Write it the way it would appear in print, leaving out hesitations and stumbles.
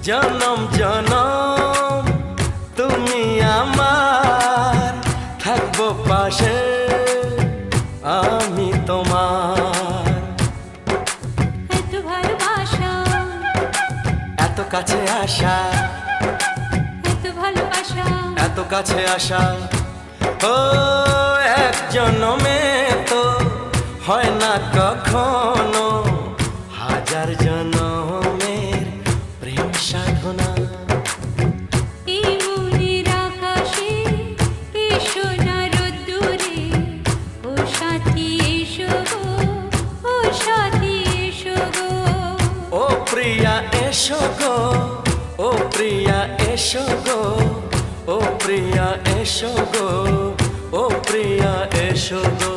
জনম জনম তুমি আমার, থাকবো পাশে আমি তোমার। এত ভালোবাসা, এত কাছে আসা, এত ভালোবাসা, এত কাছে আসা, ও এক জনমে তো হয় না কখনো, হাজার জনমের প্রেম সাধনা। এই মনের আকাশে এসো না রোদ্দুরে, ও সাথী এসো গো, ও সাথী এসো গো। ও প্রিয়া এসো গো, ও প্রিয়া এসো গো, ও প্রিয়া এসো গো, ও প্রিয়া এসো গো।